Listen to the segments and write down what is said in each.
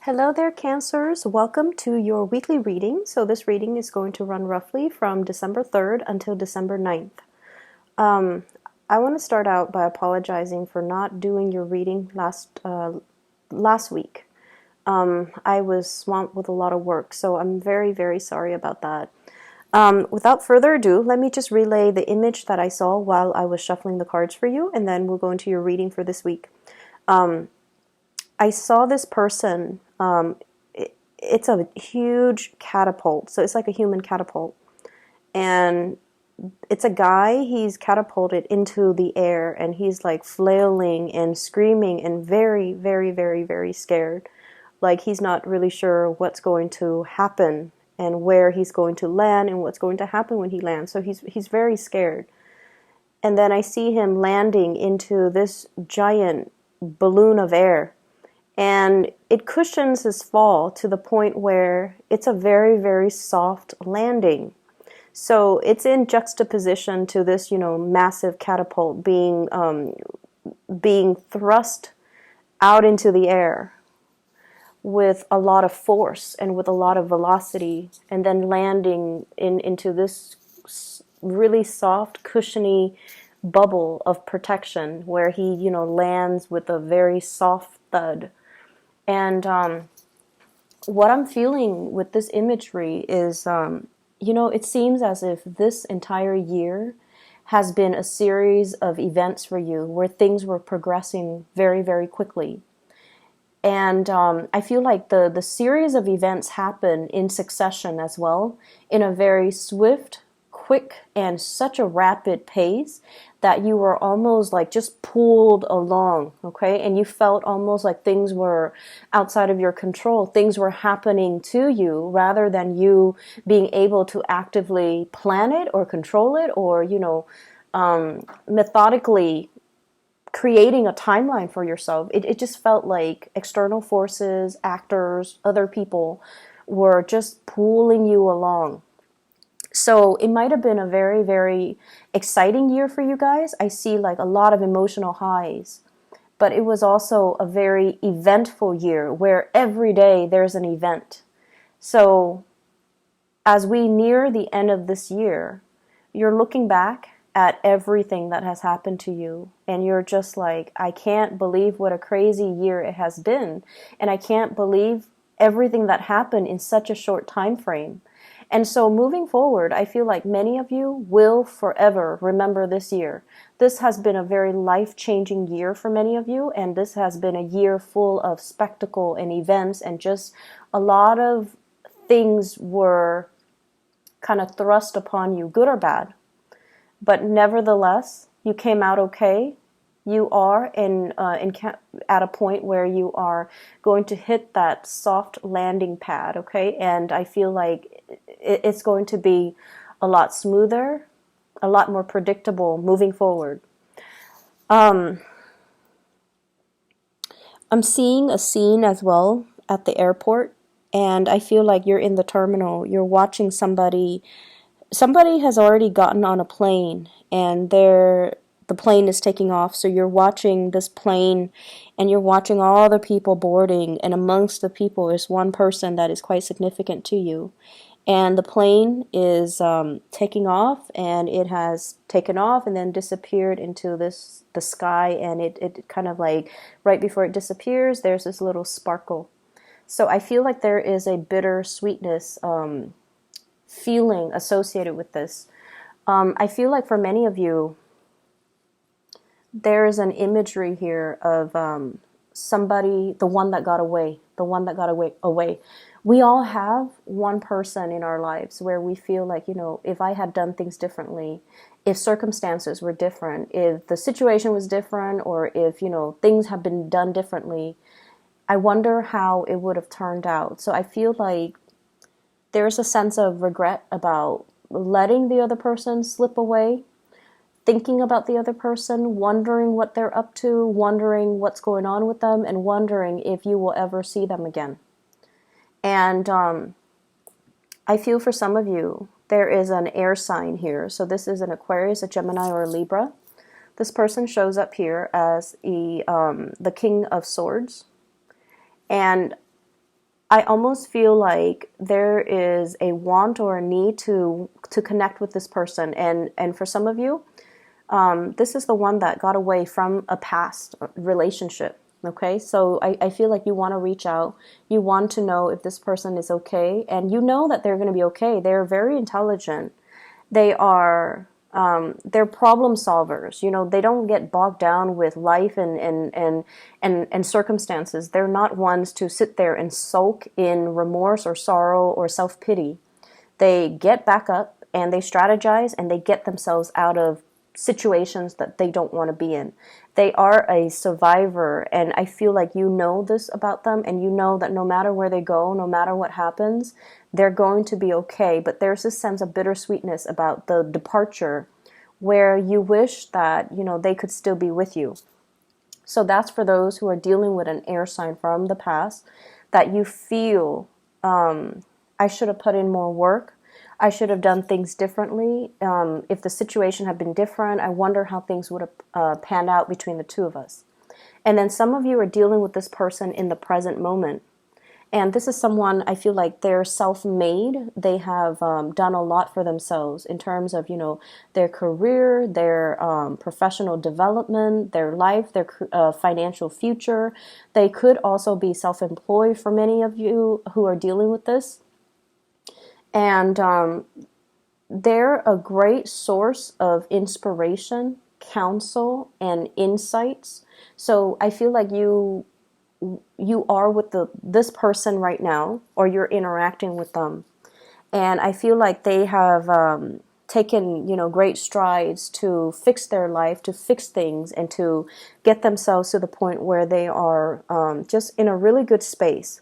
Hello there, Cancers. Welcome to your weekly reading. So this reading is going to run roughly from December 3rd until December 9th. I want to start out by apologizing for not doing your reading last week. I was swamped with a lot of work, so I'm very, very sorry about that. Without further ado, let me just relay the image that I saw while I was shuffling the cards for you, and then we'll go into your reading for this week. I saw this person, it's a huge catapult, so it's like a human catapult, and it's a guy. He's catapulted into the air, and he's like flailing and screaming and very, very, very, very scared. Like he's not really sure what's going to happen and where he's going to land and what's going to happen when he lands, so he's very scared. And then I see him landing into this giant balloon of air. And it cushions his fall to the point where it's a very, very soft landing. So it's in juxtaposition to this, massive catapult being thrust out into the air with a lot of force and with a lot of velocity, and then landing into this really soft, cushiony bubble of protection where he, lands with a very soft thud. And what I'm feeling with this imagery is, it seems as if this entire year has been a series of events for you where things were progressing very, very quickly. And I feel like the series of events happen in succession as well, in a very swift, quick, and such a rapid pace that you were almost like just pulled along, okay? And you felt almost like things were outside of your control. Things were happening to you rather than you being able to actively plan it or control it or, methodically creating a timeline for yourself. It just felt like external forces, actors, other people were just pulling you along. So it might have been a very, very exciting year for you guys. I see like a lot of emotional highs, but it was also a very eventful year where every day there's an event. So as we near the end of this year, you're looking back at everything that has happened to you, and you're just like, I can't believe what a crazy year it has been, and I can't believe everything that happened in such a short time frame. And so moving forward, I feel like many of you will forever remember this year. This has been a very life-changing year for many of you, and this has been a year full of spectacle and events, and just a lot of things were kind of thrust upon you, good or bad. But nevertheless, you came out okay. You are at a point where you are going to hit that soft landing pad, okay? And I feel like it's going to be a lot smoother, a lot more predictable moving forward. I'm seeing a scene as well at the airport, and I feel like you're in the terminal. You're watching somebody has already gotten on a plane, and the plane is taking off, so you're watching this plane, and you're watching all the people boarding, and amongst the people is one person that is quite significant to you. And the plane is taking off, and it has taken off and then disappeared into the sky, and it kind of like, right before it disappears, there's this little sparkle. So I feel like there is a bitter sweetness feeling associated with this. I feel like for many of you, there is an imagery here of somebody, the one that got away. We all have one person in our lives where we feel like, if I had done things differently, if circumstances were different, if the situation was different, or if, things have been done differently, I wonder how it would have turned out. So I feel like there's a sense of regret about letting the other person slip away, thinking about the other person, wondering what they're up to, wondering what's going on with them, and wondering if you will ever see them again. And I feel for some of you, there is an air sign here. So this is an Aquarius, a Gemini, or a Libra. This person shows up here as the King of Swords. And I almost feel like there is a want or a need to connect with this person, and for some of you, this is the one that got away from a past relationship. Okay, so I feel like you want to reach out. You want to know if this person is okay, and you know that they're going to be okay. They're very intelligent. They are they're problem solvers. You know, they don't get bogged down with life and circumstances. They're not ones to sit there and sulk in remorse or sorrow or self-pity. They get back up and they strategize and they get themselves out of situations that they don't want to be in. They are a survivor, and I feel like you know this about them, and you know that no matter where they go, no matter what happens, they're going to be okay. But there's this sense of bittersweetness about the departure where you wish that, you know, they could still be with you. So that's for those who are dealing with an air sign from the past, that you feel, I should have put in more work. I should have done things differently. If the situation had been different, I wonder how things would have panned out between the two of us. And then some of you are dealing with this person in the present moment. And this is someone, I feel like they're self-made. They have done a lot for themselves in terms of, you know, their career, their professional development, their life, their financial future. They could also be self-employed for many of you who are dealing with this. And they're a great source of inspiration, counsel, and insights. So I feel like you are with this person right now, or you're interacting with them, and I feel like they have taken, you know, great strides to fix their life, to fix things, and to get themselves to the point where they are just in a really good space.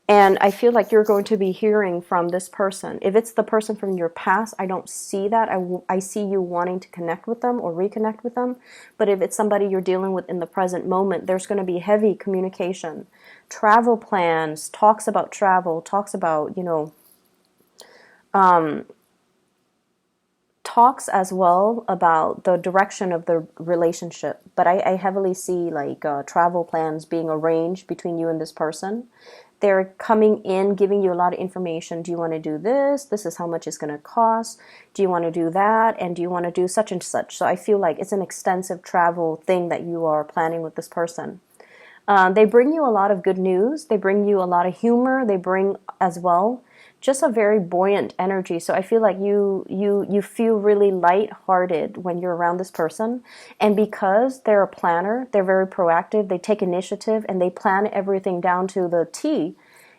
And I feel like you're going to be hearing from this person. If it's the person from your past, I don't see that. I see you wanting to connect with them or reconnect with them. But if it's somebody you're dealing with in the present moment, there's going to be heavy communication. Travel plans, talks about travel, talks about, you know, talks as well about the direction of the relationship. But I heavily see like travel plans being arranged between you and this person. They're coming in, giving you a lot of information. Do you want to do this? This is how much it's going to cost. Do you want to do that? And do you want to do such and such? So I feel like it's an extensive travel thing that you are planning with this person. They bring you a lot of good news. They bring you a lot of humor. They bring as well just a very buoyant energy. So I feel like you feel really lighthearted when you're around this person. And because they're a planner, they're very proactive, they take initiative, and they plan everything down to the T,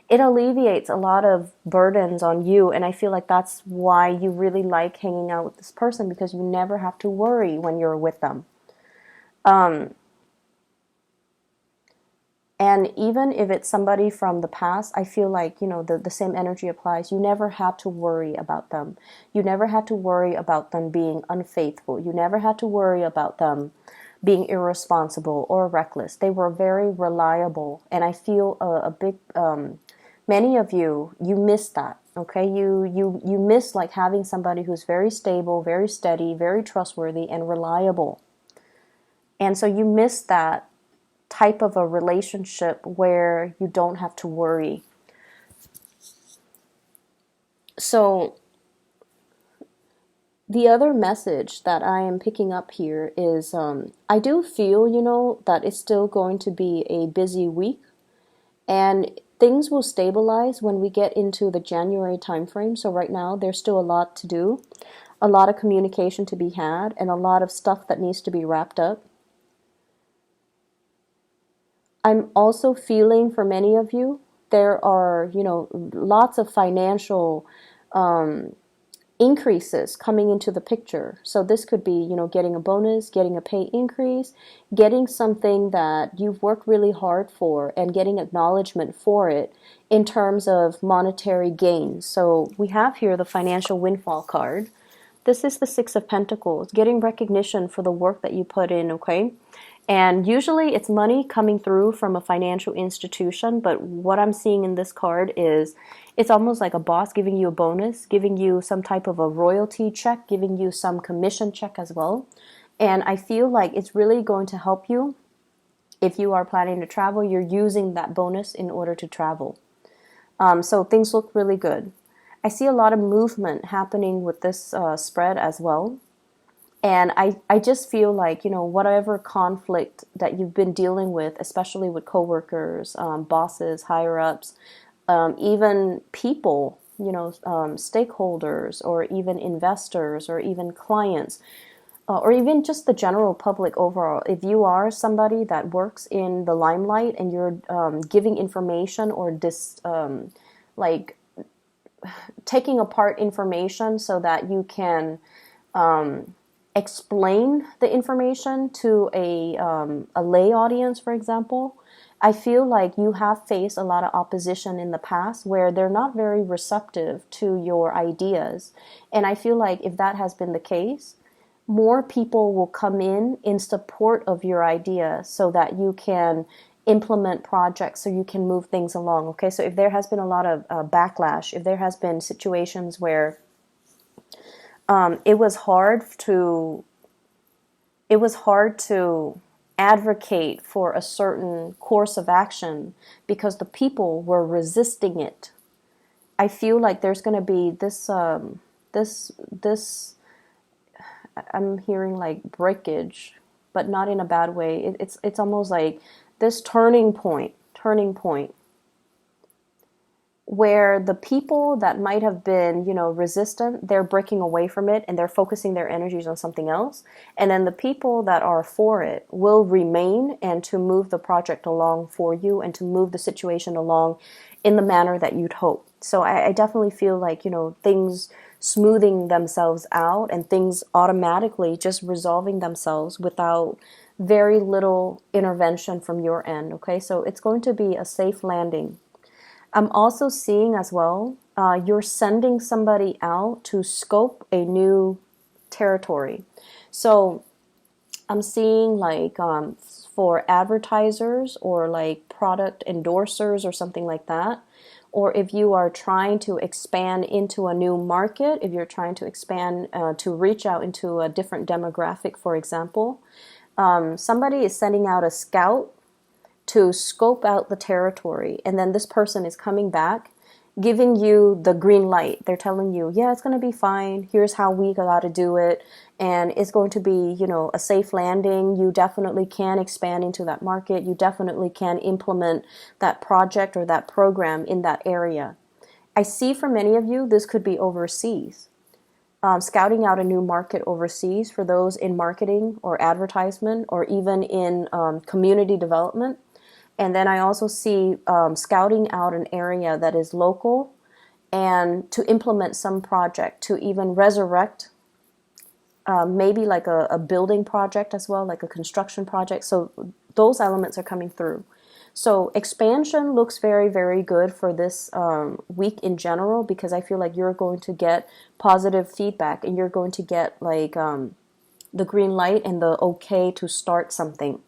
it alleviates a lot of burdens on you. And I feel like that's why you really like hanging out with this person, because you never have to worry when you're with them. And even if it's somebody from the past, I feel like, you know, the same energy applies. You never had to worry about them. You never had to worry about them being unfaithful. You never had to worry about them being irresponsible or reckless. They were very reliable. And I feel a big, many of you, you miss that. Okay, you miss like having somebody who's very stable, very steady, very trustworthy, and reliable. And so you miss that type of a relationship where you don't have to worry. So the other message that I am picking up here is I do feel, you know, that it's still going to be a busy week, and things will stabilize when we get into the January timeframe. So right now there's still a lot to do, a lot of communication to be had, and a lot of stuff that needs to be wrapped up. I'm also feeling for many of you, there are, you know, lots of financial increases coming into the picture. So this could be, you know, getting a bonus, getting a pay increase, getting something that you've worked really hard for, and getting acknowledgement for it in terms of monetary gains. So we have here the financial windfall card. This is the Six of Pentacles, getting recognition for the work that you put in, okay? And usually it's money coming through from a financial institution, but what I'm seeing in this card is it's almost like a boss giving you a bonus, giving you some type of a royalty check, giving you some commission check as well. And I feel like it's really going to help you. If you are planning to travel, you're using that bonus in order to travel. So things look really good. I see a lot of movement happening with this spread as well. And I just feel like, whatever conflict that you've been dealing with, especially with coworkers, bosses, higher ups, even people, stakeholders, or even investors, or even clients, or even just the general public overall. If you are somebody that works in the limelight and you're giving information or like taking apart information so that you can explain the information to a lay audience, for example, I feel like you have faced a lot of opposition in the past where they're not very receptive to your ideas. And I feel like if that has been the case, more people will come in support of your idea so that you can implement projects, so you can move things along. Okay, so if there has been a lot of backlash, if there has been situations where it was hard to advocate for a certain course of action because the people were resisting it, I feel like there's going to be this I'm hearing like breakage, but not in a bad way. It's almost like this turning point where the people that might have been, resistant, they're breaking away from it and they're focusing their energies on something else. And then the people that are for it will remain and to move the project along for you and to move the situation along in the manner that you'd hope. So I definitely feel like, things smoothing themselves out and things automatically just resolving themselves without very little intervention from your end. Okay, so it's going to be a safe landing. I'm also seeing as well, you're sending somebody out to scope a new territory. So I'm seeing like for advertisers or like product endorsers or something like that. Or if you are trying to expand into a new market, if you're trying to expand to reach out into a different demographic, for example, somebody is sending out a scout to scope out the territory. And then this person is coming back, giving you the green light. They're telling you, yeah, it's going to be fine. Here's how we got to do it. And it's going to be, a safe landing. You definitely can expand into that market. You definitely can implement that project or that program in that area. I see for many of you, this could be overseas. Scouting out a new market overseas for those in marketing or advertisement or even in community development. And then I also see scouting out an area that is local and to implement some project, to even resurrect maybe like a building project as well, like a construction project. So those elements are coming through. So expansion looks very, very good for this week in general, because I feel like you're going to get positive feedback and you're going to get like the green light and the okay to start something.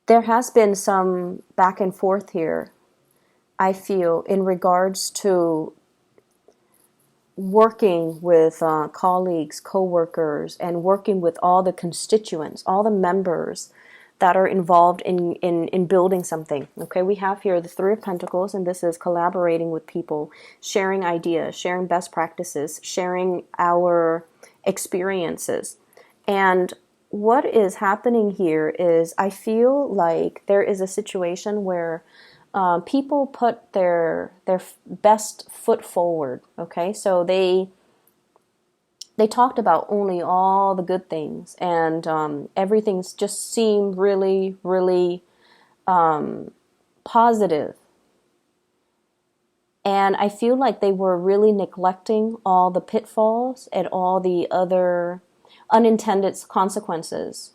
There has been some back and forth here, I feel, in regards to working with colleagues, co-workers, and working with all the constituents, all the members that are involved in building something. Okay, we have here the Three of Pentacles, and this is collaborating with people, sharing ideas, sharing best practices, sharing our experiences. And what is happening here is I feel like there is a situation where people put their best foot forward. Okay, so they talked about only all the good things, and everything's just seemed really, really positive. And I feel like they were really neglecting all the pitfalls and all the other unintended consequences.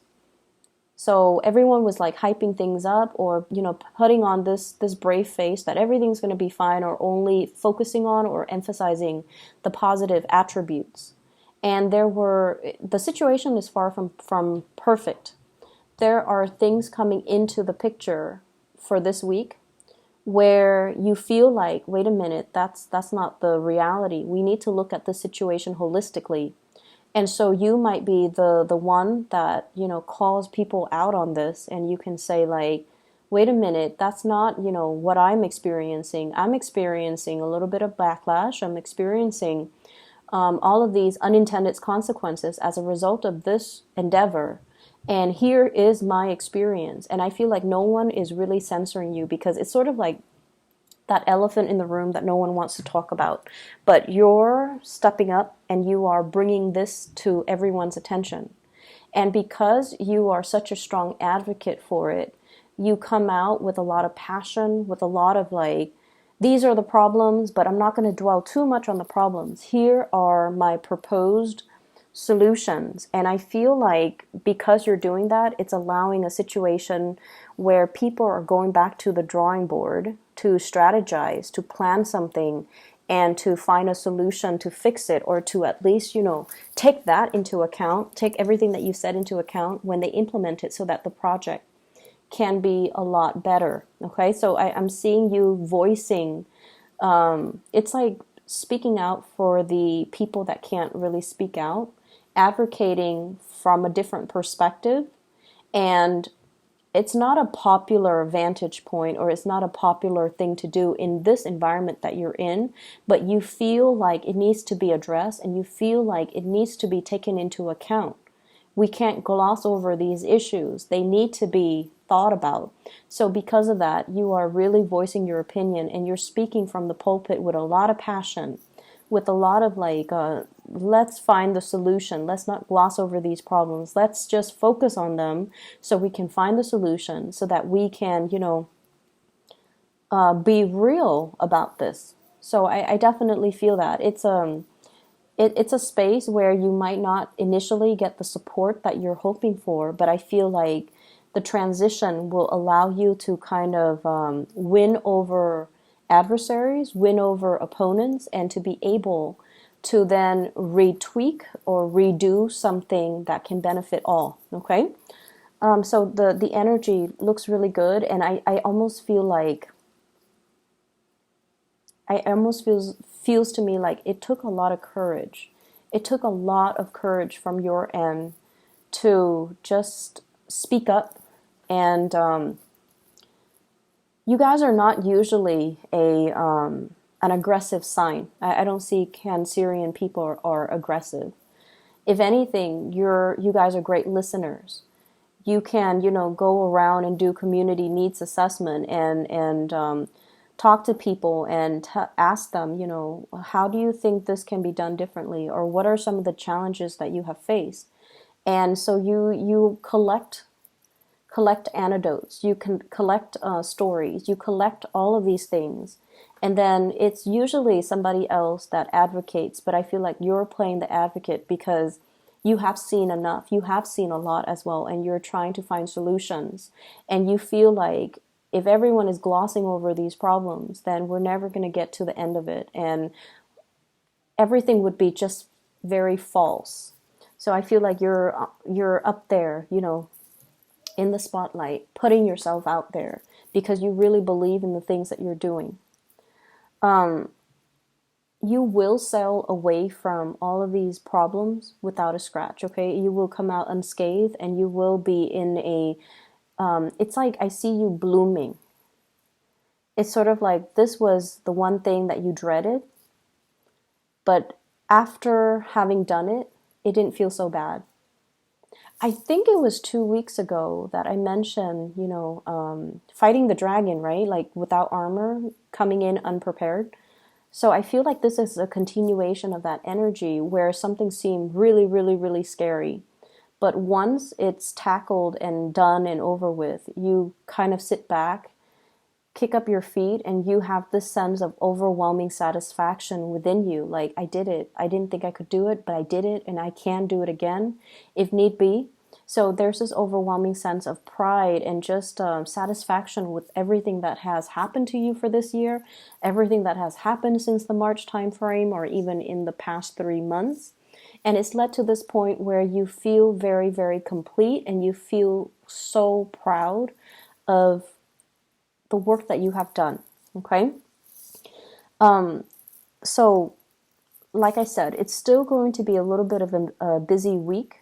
So everyone was like hyping things up, or putting on this brave face that everything's going to be fine, or only focusing on or emphasizing the positive attributes. And the situation is far from perfect. There are things coming into the picture for this week where you feel like, wait a minute, that's not the reality. We need to look at the situation holistically. And so you might be the one that, calls people out on this, and you can say like, wait a minute, that's not, what I'm experiencing. I'm experiencing a little bit of backlash. I'm experiencing all of these unintended consequences as a result of this endeavor. And here is my experience. And I feel like no one is really censoring you, because it's sort of like that elephant in the room that no one wants to talk about. But you're stepping up and you are bringing this to everyone's attention. And because you are such a strong advocate for it, you come out with a lot of passion, with a lot of like, these are the problems, but I'm not going to dwell too much on the problems. Here are my proposed solutions. And I feel like because you're doing that, it's allowing a situation where people are going back to the drawing board to strategize, to plan something, and to find a solution to fix it, or to at least, take that into account, take everything that you said into account when they implement it, so that the project can be a lot better. Okay, so I'm seeing you voicing, it's like speaking out for the people that can't really speak out, advocating from a different perspective. And it's not a popular vantage point, or it's not a popular thing to do in this environment that you're in, but you feel like it needs to be addressed, and you feel like it needs to be taken into account. We can't gloss over these issues. They need to be thought about. So because of that, you are really voicing your opinion, and you're speaking from the pulpit with a lot of passion, with a lot of like, let's find the solution. Let's not gloss over these problems. Let's just focus on them so we can find the solution, so that we can, be real about this. So I definitely feel that. It's a space where you might not initially get the support that you're hoping for, but I feel like the transition will allow you to kind of win over adversaries, win over opponents, and to be able to then retweak or redo something that can benefit all. Okay, so the energy looks really good, and I almost feel like feels to me like it took a lot of courage. It took a lot of courage from your end to just speak up. And you guys are not usually an aggressive sign. I don't see Cancerian people are aggressive. If anything, you guys are great listeners. You can, go around and do community needs assessment, and talk to people and ask them, how do you think this can be done differently, or what are some of the challenges that you have faced? And so you collect anecdotes, you can collect stories, you collect all of these things, and then it's usually somebody else that advocates. But I feel like you're playing the advocate because you have seen enough, you have seen a lot as well, and you're trying to find solutions. And you feel like if everyone is glossing over these problems, then we're never going to get to the end of it, and everything would be just very false. So I feel like you're up there, in the spotlight, putting yourself out there because you really believe in the things that you're doing. You will sail away from all of these problems without a scratch, okay? You will come out unscathed, and you will be in it's like I see you blooming. It's sort of like this was the one thing that you dreaded, but after having done it, it didn't feel so bad. I think it was 2 weeks ago that I mentioned, fighting the dragon, right? Like without armor, coming in unprepared. So I feel like this is a continuation of that energy where something seemed really, really, really scary. But once it's tackled and done and over with, you kind of sit back, kick up your feet, and you have this sense of overwhelming satisfaction within you. Like, I did it. I didn't think I could do it, but I did it, and I can do it again if need be. So there's this overwhelming sense of pride and just satisfaction with everything that has happened to you for this year, everything that has happened since the March timeframe, or even in the past 3 months. And it's led to this point where you feel very, very complete, and you feel so proud of the work that you have done. Okay? So, like I said, it's still going to be a little bit of a busy week.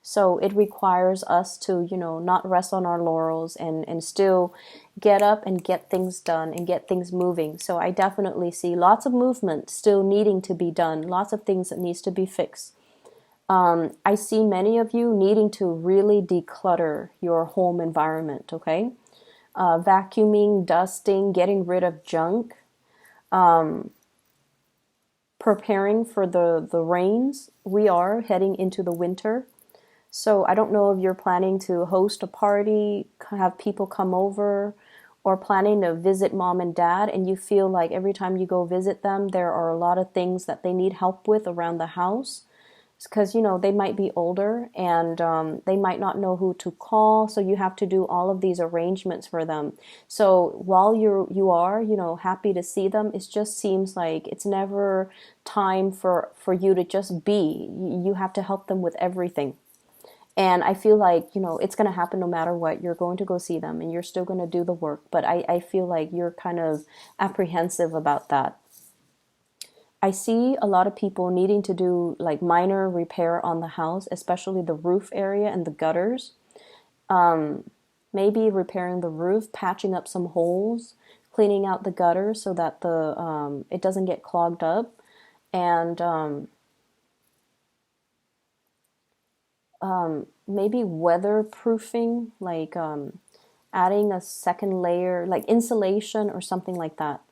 So it requires us to, not rest on our laurels and still get up and get things done and get things moving. So I definitely see lots of movement still needing to be done, lots of things that needs to be fixed. I see many of you needing to really declutter your home environment, okay? Vacuuming, dusting, getting rid of junk, preparing for the rains. We are heading into the winter. So I don't know if you're planning to host a party, have people come over, or planning to visit mom and dad, and you feel like every time you go visit them, there are a lot of things that they need help with around the house. Because they might be older and they might not know who to call, so you have to do all of these arrangements for them. So while you are happy to see them, it just seems like it's never time for you to just be. You have to help them with everything. And I feel like, it's going to happen no matter what. You're going to go see them and you're still going to do the work. But I feel like you're kind of apprehensive about that. I see a lot of people needing to do like minor repair on the house, especially the roof area and the gutters. Maybe repairing the roof, patching up some holes, cleaning out the gutters so that the it doesn't get clogged up, and maybe weatherproofing, like adding a second layer, like insulation or something like that.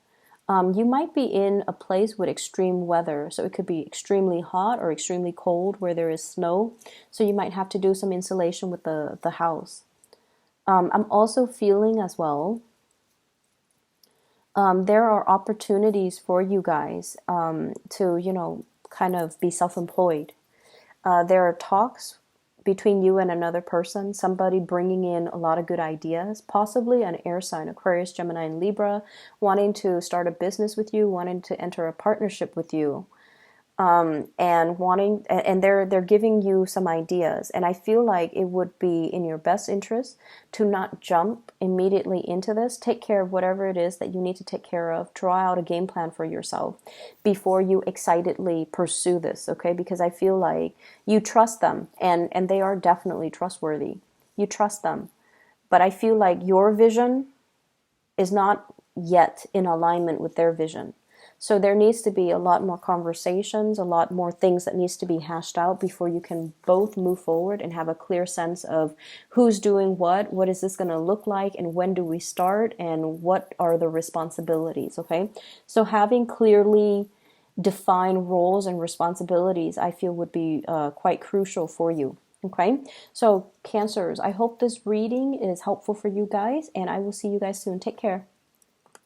You might be in a place with extreme weather, so it could be extremely hot or extremely cold where there is snow. So you might have to do some insulation with the house. I'm also feeling as well, there are opportunities for you guys to, kind of be self-employed. There are talks between you and another person, somebody bringing in a lot of good ideas, possibly an air sign, Aquarius, Gemini, and Libra, wanting to start a business with you, wanting to enter a partnership with you, and they're giving you some ideas. And I feel like it would be in your best interest to not jump immediately into this. Take care of whatever it is that you need to take care of. Draw out a game plan for yourself before you excitedly pursue this, okay? Because I feel like you trust them, and they are definitely trustworthy. You trust them. But I feel like your vision is not yet in alignment with their vision. So there needs to be a lot more conversations, a lot more things that needs to be hashed out before you can both move forward and have a clear sense of who's doing what is this going to look like, and when do we start, and what are the responsibilities, okay? So having clearly defined roles and responsibilities, I feel would be quite crucial for you. Okay, so Cancers, I hope this reading is helpful for you guys, and I will see you guys soon. Take care.